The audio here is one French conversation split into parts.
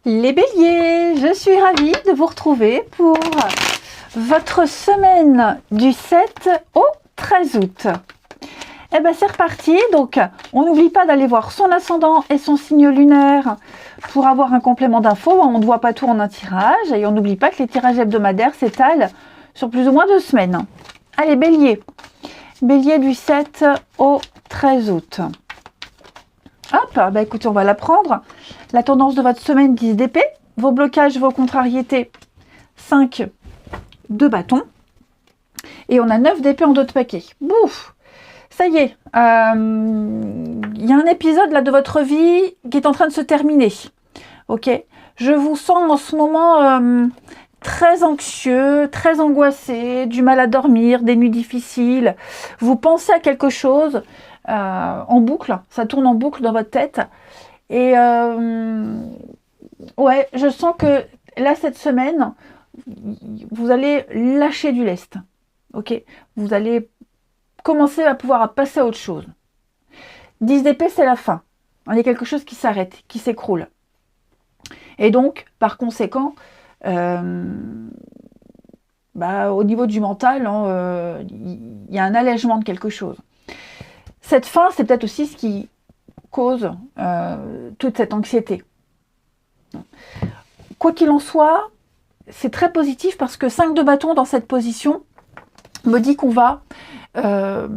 Les béliers, je suis ravie de vous retrouver pour votre semaine du 7 au 13 août. Eh bien c'est reparti, donc on n'oublie pas d'aller voir son ascendant et son signe lunaire pour avoir un complément d'infos. On ne voit pas tout en un tirage et on n'oublie pas que les tirages hebdomadaires s'étalent sur plus ou moins 2 semaines. Allez bélier, bélier du 7 au 13 août. Hop, bah écoutez, on va la prendre. La tendance de votre semaine, 10 d'épée. Vos blocages, vos contrariétés, 5 de bâton. Et on a 9 d'épée en dos de paquet. Bouf! Ça y est, il y a un épisode là de votre vie qui est en train de se terminer. Ok? Je vous sens en ce moment très anxieux, très angoissé, du mal à dormir, des nuits difficiles. Vous pensez à quelque chose en boucle, ça tourne en boucle dans votre tête. Et ouais, je sens que là, cette semaine, vous allez lâcher du lest. Ok? Vous allez commencer à pouvoir passer à autre chose. 10 d'épée, c'est la fin. Il y a quelque chose qui s'arrête, qui s'écroule. Et donc, par conséquent, au niveau du mental, il y a un allègement de quelque chose. Cette fin, c'est peut-être aussi ce qui cause toute cette anxiété. Quoi qu'il en soit, c'est très positif parce que 5 de bâton dans cette position me dit qu'on va... on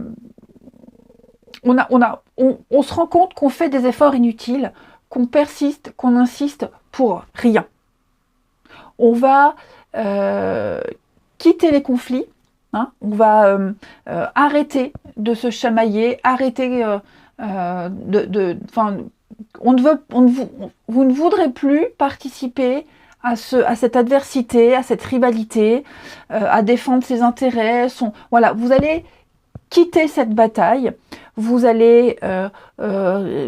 se rend compte qu'on fait des efforts inutiles, qu'on persiste, qu'on insiste pour rien. On va quitter les conflits, hein, on va arrêter de se chamailler, arrêter vous ne voudrez plus participer à cette adversité, à cette rivalité, à défendre ses intérêts. Voilà, vous allez quitter cette bataille, vous allez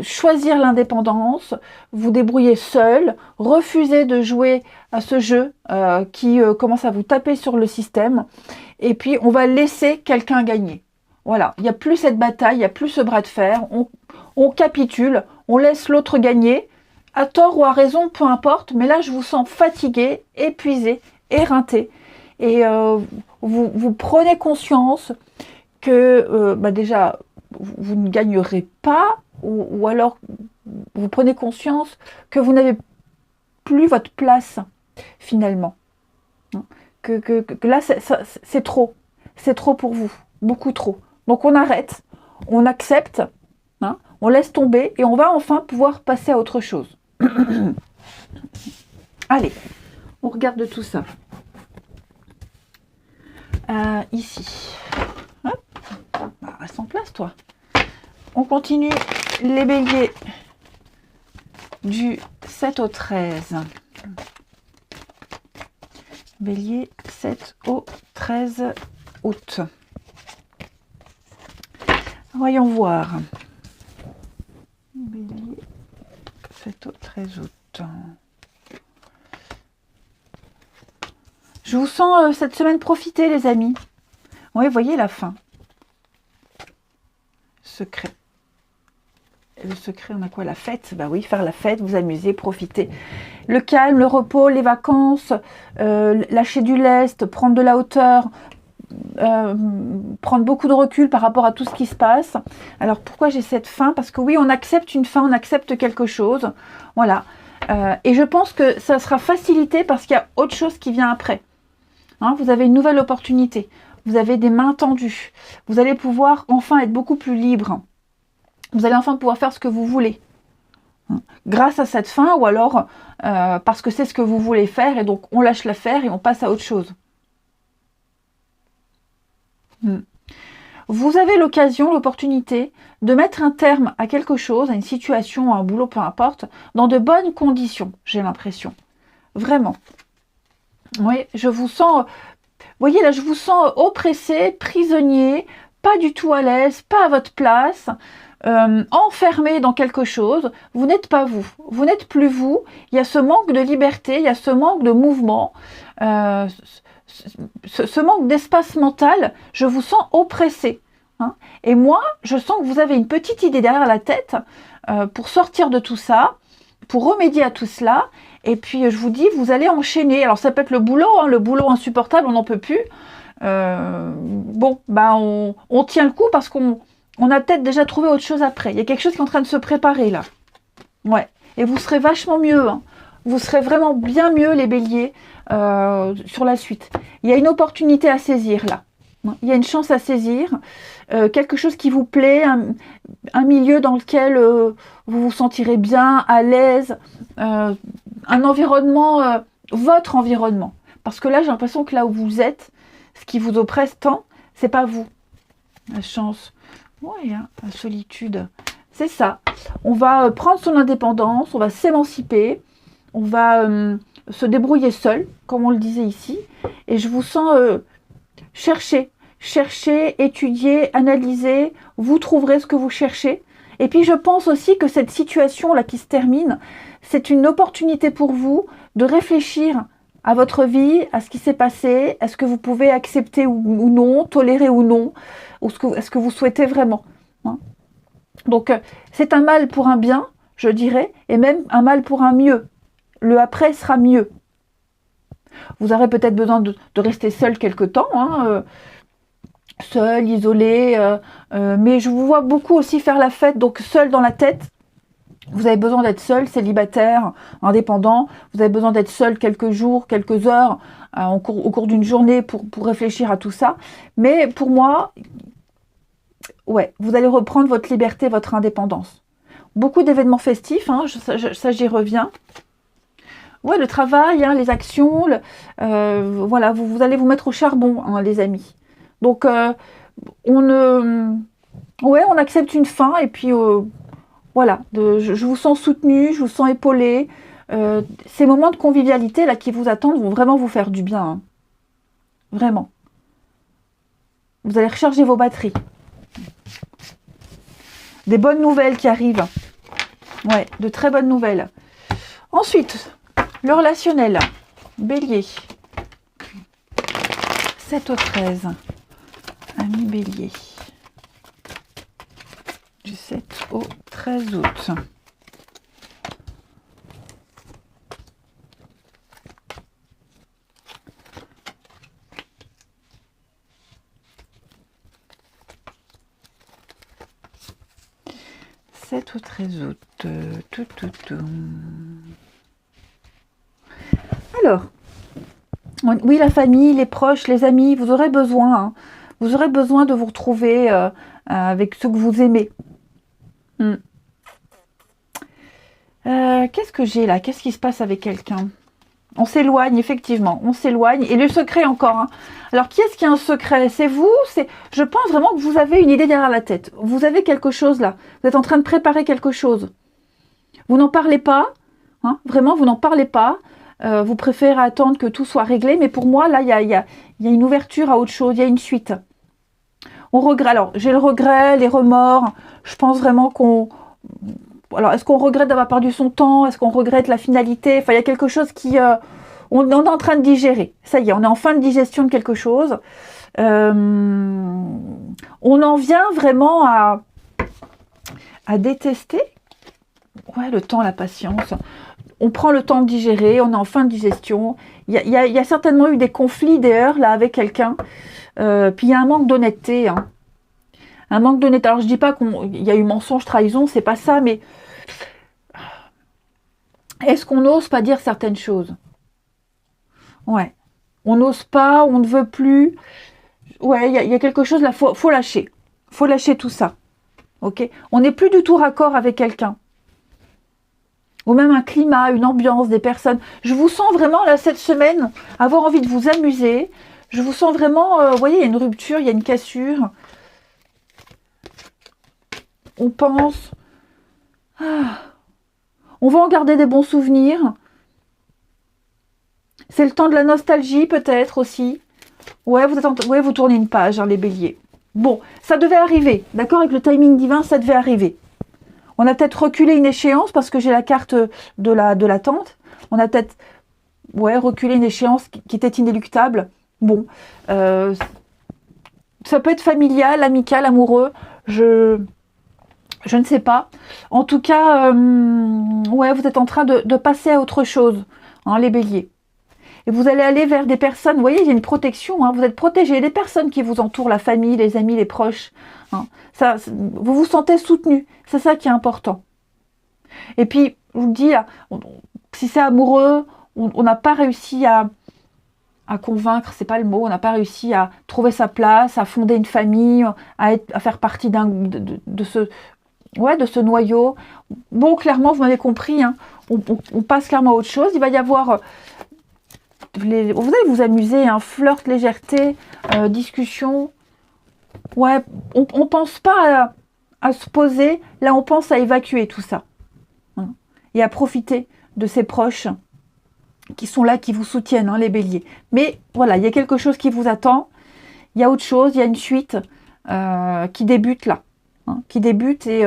choisir l'indépendance, vous débrouiller seul, refuser de jouer à ce jeu qui commence à vous taper sur le système, et puis on va laisser quelqu'un gagner. Voilà, il n'y a plus cette bataille, il n'y a plus ce bras de fer, on capitule, on laisse l'autre gagner, à tort ou à raison, peu importe, mais là je vous sens fatigué, épuisé, éreinté, et vous prenez conscience que déjà vous ne gagnerez pas, ou alors vous prenez conscience que vous n'avez plus votre place finalement, que là c'est trop pour vous, beaucoup trop. Donc on arrête, on accepte, hein, on laisse tomber et on va enfin pouvoir passer à autre chose. Allez, on regarde tout ça. Ici. Hop. Reste en place, toi. On continue les béliers du 7 au 13. Bélier 7 au 13 août. Voyons voir. Bélier 7 au 13 août. Je vous sens cette semaine profiter, les amis. Oui, voyez la fin. Secret. Et le secret, on a quoi? La fête. Bah oui, faire la fête, vous amuser, profiter. Le calme, le repos, les vacances, lâcher du lest, prendre de la hauteur, prendre beaucoup de recul par rapport à tout ce qui se passe. Alors pourquoi j'ai cette fin? Parce que oui, on accepte une fin, on accepte quelque chose. Voilà. Et je pense que ça sera facilité parce qu'il y a autre chose qui vient après. Hein, vous avez une nouvelle opportunité. Vous avez des mains tendues. Vous allez pouvoir enfin être beaucoup plus libre. Vous allez enfin pouvoir faire ce que vous voulez. Grâce à cette fin, ou alors parce que c'est ce que vous voulez faire et donc on lâche l'affaire et on passe à autre chose. Vous avez l'occasion, l'opportunité de mettre un terme à quelque chose, à une situation, à un boulot, peu importe, dans de bonnes conditions, j'ai l'impression. Vraiment. Oui, je vous sens... Vous voyez, là, je vous sens oppressé, prisonnier, pas du tout à l'aise, pas à votre place, enfermé dans quelque chose. Vous n'êtes pas vous. Vous n'êtes plus vous. Il y a ce manque de liberté, il y a ce manque de mouvement, ce manque d'espace mental. Je vous sens oppressé. Hein. Et moi, je sens que vous avez une petite idée derrière la tête pour sortir de tout ça, pour remédier à tout cela. Et puis, je vous dis, vous allez enchaîner. Alors, ça peut être le boulot insupportable, on n'en peut plus. Bon, on tient le coup parce qu'on a peut-être déjà trouvé autre chose après. Il y a quelque chose qui est en train de se préparer, là. Ouais. Et vous serez vachement mieux, hein. Vous serez vraiment bien mieux, les béliers, sur la suite. Il y a une opportunité à saisir, là. Il y a une chance à saisir. Quelque chose qui vous plaît, un milieu dans lequel vous vous sentirez bien, à l'aise, un environnement, votre environnement. Parce que là, j'ai l'impression que là où vous êtes, ce qui vous oppresse tant, c'est pas vous. La chance, ouais, hein, la solitude, c'est ça. On va prendre son indépendance, on va s'émanciper, on va se débrouiller seul, comme on le disait ici. Et je vous sens chercher, étudier, analyser, vous trouverez ce que vous cherchez. Et puis je pense aussi que cette situation-là qui se termine, c'est une opportunité pour vous de réfléchir à votre vie, à ce qui s'est passé, à ce que vous pouvez accepter ou non, tolérer ou non, ou est-ce que vous souhaitez vraiment. Hein. Donc c'est un mal pour un bien, je dirais, et même un mal pour un mieux. Le après sera mieux. Vous aurez peut-être besoin de rester seul quelque temps, hein, seul, isolé, mais je vous vois beaucoup aussi faire la fête, donc seul dans la tête. Vous avez besoin d'être seul, célibataire, indépendant. Vous avez besoin d'être seul quelques jours, quelques heures au cours d'une journée pour réfléchir à tout ça. Mais pour moi, ouais, vous allez reprendre votre liberté, votre indépendance. Beaucoup d'événements festifs, hein, ça j'y reviens. Ouais, le travail, hein, les actions, voilà, vous allez vous mettre au charbon, hein, les amis. Donc, on accepte une fin et puis voilà, je vous sens soutenu, je vous sens épaulé. Ces moments de convivialité là qui vous attendent vont vraiment vous faire du bien. Hein. Vraiment. Vous allez recharger vos batteries. Des bonnes nouvelles qui arrivent. Ouais, de très bonnes nouvelles. Ensuite, le relationnel. Bélier. 7 au 13. Ami Bélier. Du 7 au 13 août. Au 13 août. Alors, oui, la famille, les proches, les amis, vous aurez besoin. Hein, vous aurez besoin de vous retrouver avec ceux que vous aimez. Qu'est-ce que j'ai là? Qu'est-ce qui se passe avec quelqu'un? On s'éloigne, effectivement, on s'éloigne. Et le secret encore. Hein. Alors, qui est-ce qui a un secret? C'est vous? Je pense vraiment que vous avez une idée derrière la tête. Vous avez quelque chose là. Vous êtes en train de préparer quelque chose. Vous n'en parlez pas. Hein, vraiment, vous n'en parlez pas. Vous préférez attendre que tout soit réglé. Mais pour moi, là, il y a une ouverture à autre chose. Il y a une suite. On regrette. Alors, j'ai le regret, les remords. Je pense vraiment qu'on... Alors, est-ce qu'on regrette d'avoir perdu son temps? Est-ce qu'on regrette la finalité? Enfin, il y a quelque chose qui... on est en train de digérer. Ça y est, on est en fin de digestion de quelque chose. On en vient vraiment à détester. Ouais, le temps, la patience. On prend le temps de digérer, on est en fin de digestion. Il y a certainement eu des conflits d'ailleurs là avec quelqu'un. Puis il y a un manque d'honnêteté. Hein. Un manque d'honnêteté. Alors je dis pas qu'il y a eu mensonge, trahison, c'est pas ça, mais est-ce qu'on n'ose pas dire certaines choses? Ouais. On n'ose pas, on ne veut plus. Ouais, il y a quelque chose là, faut lâcher. Faut lâcher tout ça. Ok? On n'est plus du tout raccord avec quelqu'un. Ou même un climat, une ambiance, des personnes. Je vous sens vraiment là cette semaine avoir envie de vous amuser. Je vous sens vraiment, vous voyez, il y a une rupture, il y a une cassure. On pense. On va en garder des bons souvenirs. C'est le temps de la nostalgie peut-être aussi. Ouais, vous tournez une page, hein, les béliers. Bon, ça devait arriver. D'accord, avec le timing divin, ça devait arriver. On a peut-être reculé une échéance parce que j'ai la carte de l'attente. On a peut-être reculé une échéance qui était inéluctable. Bon, ça peut être familial, amical, amoureux. Je Je ne sais pas. En tout cas, ouais, vous êtes en train de passer à autre chose, hein, les béliers. Et vous allez aller vers des personnes, vous voyez, il y a une protection, hein, vous êtes protégés, les personnes qui vous entourent, la famille, les amis, les proches. Hein, ça, vous vous sentez soutenu, c'est ça qui est important. Et puis, je vous le dis, si c'est amoureux, on n'a pas réussi à convaincre, c'est pas le mot, on n'a pas réussi à trouver sa place, à fonder une famille, à faire partie de ce noyau. Bon, clairement, vous m'avez compris, hein, on passe clairement à autre chose. Il va y avoir... vous allez vous amuser, hein, flirt, légèreté, discussion. Ouais, on pense pas à se poser, là on pense à évacuer tout ça. Hein, et à profiter de ses proches qui sont là, qui vous soutiennent, hein, les béliers. Mais voilà, il y a quelque chose qui vous attend, il y a autre chose, il y a une suite qui débute là. Hein, qui débute et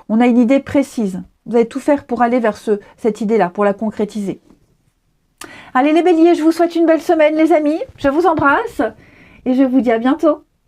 on a une idée précise. Vous allez tout faire pour aller vers cette idée-là, pour la concrétiser. Allez les béliers, je vous souhaite une belle semaine les amis, je vous embrasse et je vous dis à bientôt.